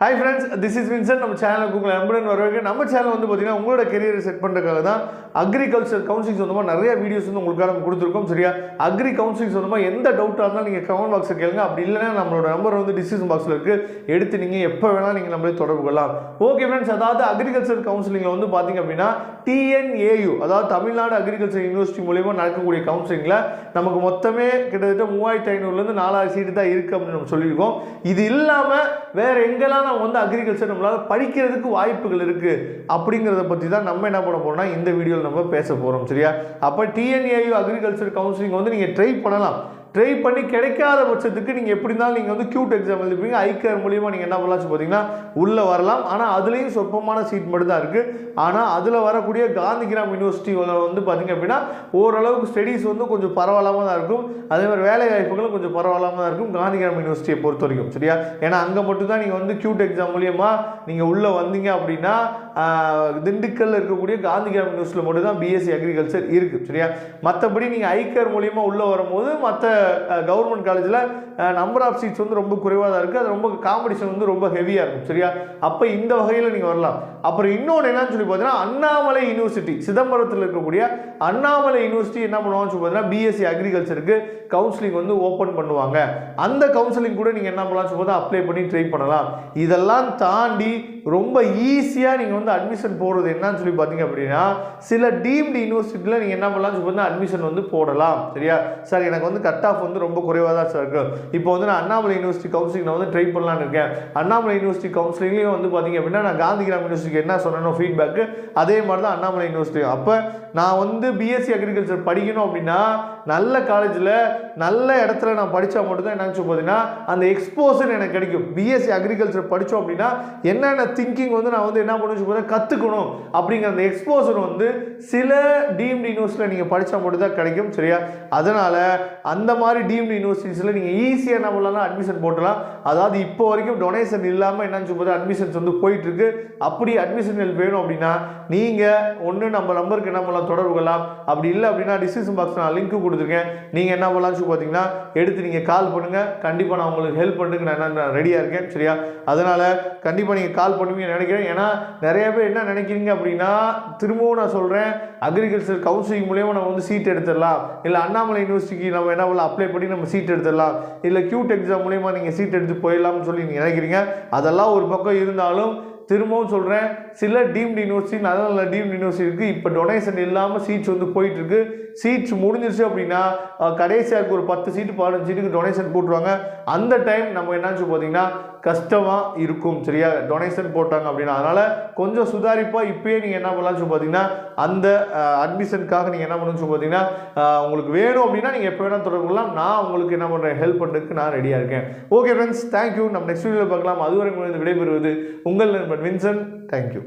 Hi friends, this is Vincent. நம்ம சேனலுக்கு உங்களை அன்புடன் வரவேற்கிறேன். நம்ம சேனல் வந்து பார்த்தீங்கன்னா உங்களோட கெரியரை செட் பண்ணுறதுக்காக தான் அக்ரிகல்ச்சர் கவுன்சிலிங் சொந்தமாக நிறைய வீடியோஸ் வந்து உங்களுக்காக நம்ம கொடுத்துருக்கோம். சரியா, அக்ரி கவுன்சிலிங் சொந்தமாக எந்த டவுட்டாக இருந்தாலும் நீங்கள் கமெண்ட் பாக்ஸில் கேளுங்க. அப்படி இல்லைன்னா நம்மளோட நம்பர் வந்து டிஸ்கிரிப்ஷன் பாக்ஸில் இருக்குது, எடுத்து நீங்கள் எப்போ வேணாலும் நீங்கள் நம்மளே தொடர்பு கொள்ளலாம். ஓகே ஃப்ரெண்ட்ஸ், அதாவது அக்ரிகல்ச்சர் கவுன்சிலிங்கில் வந்து பார்த்தீங்க அப்படின்னா TNAU, அதாவது தமிழ்நாடு அக்ரிகல்ச்சர் யூனிவர்சிட்டி மூலியமாக நடக்கக்கூடிய கவுன்சிலிங்கில் நமக்கு மொத்தமே கிட்டத்தட்ட 3500 4000 சீட்டு தான் இருக்குது அப்படின்னு நம்ம சொல்லியிருக்கோம். இது இல்லாமல் வேறு எங்கெல்லாம் நம்ம வந்து அக்ரிகல்ச்சர் நம்மளால் படிக்கிறதுக்கு வாய்ப்புகள் இருக்குது அப்படிங்கிறத பற்றி தான் நம்ம என்ன பண்ண போகிறோம்னா இந்த வீடியோவில் நம்ம பேச போகிறோம். சரியா, அப்போ TNAU அக்ரிகல்ச்சர் கவுன்சிலிங் வந்து நீங்கள் ட்ரை பண்ணலாம். ட்ரை பண்ணி கிடைக்காத பட்சத்துக்கு நீங்கள் எப்படி இருந்தாலும் நீங்கள் வந்து கியூட் எக்ஸாம் எழுதிப்பீங்க. ஐகேர் மூலியமாக நீங்கள் என்ன பண்ணலாம் பார்த்தீங்கன்னா உள்ளே வரலாம். ஆனால் அதுலேயும் சொற்பமான சீட் மட்டும் தான் இருக்குது. ஆனால் அதில் வரக்கூடிய காந்திகிராம் யூனிவர்சிட்டியில் வந்து பார்த்தீங்க அப்படின்னா ஓரளவுக்கு ஸ்டடீஸ் வந்து கொஞ்சம் பரவாயில்லாமல் தான் இருக்கும். அதே மாதிரி வேலை வாய்ப்புகளும் கொஞ்சம் பரவாயில்லாமல் தான் இருக்கும் காந்திகிராம் யூனிவர்சிட்டியை பொறுத்த வரைக்கும். சரியா, ஏன்னா அங்கே மட்டும் தான் நீங்கள் வந்து கியூட் எக்ஸாம் மூலியமாக நீங்கள் உள்ளே வந்தீங்க அப்படின்னா திண்டுக்கல்ல இருக்கக்கூடிய காந்திகிராம் யூனிவர்சிட்டியில் மட்டும் தான் பிஎஸ்சி அக்ரிகல்ச்சர் இருக்குது. சரியா, மற்றபடி நீங்கள் ஐகேர் மூலியமாக உள்ளே வரும்போது மற்ற கவர்மெண்ட் காலேஜில் நம்பர் ஆஃப் சீட்ஸ் வந்து ரொம்ப குறைவாக தான் இருக்குது. அது ரொம்ப காம்படிஷன் வந்து ரொம்ப ஹெவியாக இருக்கும். சரியா, அப்போ இந்த வகையில் நீங்கள் வரலாம். அப்புறம் இன்னொன்று என்னன்னு சொல்லி பார்த்தீங்கன்னா அண்ணாமலை யூனிவர்சிட்டி, சிதம்பரத்தில் இருக்கக்கூடிய அண்ணாமலை யூனிவர்சிட்டி என்ன பண்ணுவாங்கன்னு சொல்லி பார்த்தீங்கன்னா பிஎஸ்சி அக்ரிகல்ச்சருக்கு கவுன்சிலிங் வந்து ஓப்பன் பண்ணுவாங்க. அந்த கவுன்சிலிங் கூட நீங்கள் என்ன பண்ணலாம் சொல்லி அப்ளை பண்ணி ட்ரை பண்ணலாம். இதெல்லாம் தாண்டி ரொம்ப ஈஸியாக நீங்கள் வந்து அட்மிஷன் போடுறது என்னன்னு சொல்லி பார்த்தீங்க அப்படின்னா சில டீம்டு யூனிவர்சிட்டியில் நீங்கள் என்ன பண்ணலாம் சொல்லி பார்த்தீங்கன்னா அட்மிஷன் வந்து போடலாம். சரியா, சார் எனக்கு வந்து கட் ஆஃப் வந்து ரொம்ப குறைவாக தான் சார் இருக்குது, இப்போ வந்து நான் அண்ணாமலை யூனிவர்சிட்டி கவுன்சிலிங் நான் வந்து ட்ரை பண்ணலான்னு இருக்கேன். அண்ணாமலை யூனிவர்சிட்டி கவுன்சிலிங்லேயும் வந்து பார்த்தீங்க அப்படின்னா நான் காந்திகிராம் யூனிவர்சிட்டிக்கு என்ன சொன்னேனோ ஃபீட்பேக்கு அதே மாதிரி தான் அண்ணாமலை யூனிவர்சிட்டி. அப்போ நான் வந்து பிஎஸ்சி அக்ரிகல்ச்சர் படிக்கணும் அப்படின்னா நல்ல காலேஜில் நல்ல இடத்துல நான் படித்தா மட்டும்தான் என்ன பார்த்தீங்கன்னா அந்த எக்ஸ்போசர் எனக்கு கிடைக்கும். பிஎஸ்சி அக்ரிகல்ச்சர் படித்தோம் அப்படின்னா என்னென்ன திங்கிங் வந்து நான் வந்து என்ன பண்ணி கற்றுக்கணும் அப்படிங்கிற அந்த எக்ஸ்போசர் வந்து சில டீம்டு யூனிவர்சிட்டியில் நீங்கள் படித்தா மட்டும்தான் கிடைக்கும். சரியா, அதனால் அந்த மாதிரி டீம்டு யூனிவர்சிட்டிஸில் நீங்கள் ஈஸியாக என்ன பண்ணலாம் அட்மிஷன் போட்டலாம். அதாவது இப்போ வரைக்கும் டொனேஷன் இல்லாமல் என்னன்னு சொல்லி அட்மிஷன்ஸ் வந்து போயிட்டுருக்கு. அப்படி அட்மிஷன் ஹெல்ப் வேணும் அப்படின்னா நீங்கள் ஒன்று நம்ம நம்பருக்கு என்ன பண்ணலாம் தொடர்பு கொள்ளலாம். அப்படி இல்லை அப்படின்னா டிஸ்கிரிப்ஷன் பாக்ஸ் நான் லிங்க் கொடுத்துருக்கேன். நீங்கள் என்ன பண்ணலாம் பார்த்தீங்கன்னா எடுத்து நீங்கள் கால் பண்ணுங்கள். கண்டிப்பாக நான் உங்களுக்கு ஹெல்ப் பண்ணுறதுக்கு நான் ரெடியாக இருக்கேன். சரியா, அதனால் கண்டிப்பாக நீங்கள் கால் பண்ணுவீங்கன்னு நினைக்கிறேன். ஏன்னா நிறைய பேர் என்ன நினைக்கிறீங்க அப்படின்னா திரும்பவும் நான் சொல்கிறேன், அக்ரிகல்ச்சர் கவுன்சிலிங் மூலியமாக நம்ம வந்து சீட் எடுத்துடலாம், இல்லை அண்ணாமலை யூனிவர்சிட்டிக்கு நம்ம என்ன பண்ணலாம் அப்ளை பண்ணி நம்ம சீட் எடுத்துடலாம், இல்லை கியூட் எக்ஸாம் மூலியமாக நீங்கள் சீட் எடுத்து போயிடலாம்னு சொல்லி நீங்கள் நினைக்கிறீங்க. அதெல்லாம் ஒரு பக்கம் இருந்தாலும் திரும்பவும் சொல்கிறேன், சில டீம்டு யூனிவர்சிட்டி நல்ல நல்ல டீம்டு யூனிவர்சிட்டி இருக்குது. இப்போ டொனேஷன் இல்லாமல் சீட்ஸ் வந்து போயிட்டுருக்கு. சீட்ஸ் முடிஞ்சிருச்சு அப்படின்னா கடைசியாக ஒரு 10 சீட்டு 15 சீட்டுக்கு டொனேஷன் போட்டுருவாங்க. அந்த டைம் நம்ம என்னாச்சு பார்த்தீங்கன்னா கஷ்டமாக இருக்கும். சரியா, டொனேஷன் போட்டாங்க அப்படின்னா அதனால் கொஞ்சம் சுதாரிப்பாக இப்போயே நீங்கள் என்ன பண்ணலாம்னு பார்த்தீங்கன்னா அந்த அட்மிஷனுக்காக நீங்கள் என்ன பண்ணணும்னு பார்த்தீங்கன்னா உங்களுக்கு வேணும் அப்படின்னா நீங்கள் எப்போ வேணால் தொடர்பு கொள்ளலாம். நான் உங்களுக்கு என்ன பண்ணுறேன் ஹெல்ப் பண்ணுறதுக்கு நான் ரெடியாக இருக்கேன். Okay friends, thank you. நம்ம நெக்ஸ்ட் வீடியோவில் பார்க்கலாம். அதுவரை உங்களுக்கு விடைபெறுவது உங்கள் நண்பன் வின்சென்ட். தேங்க்யூ.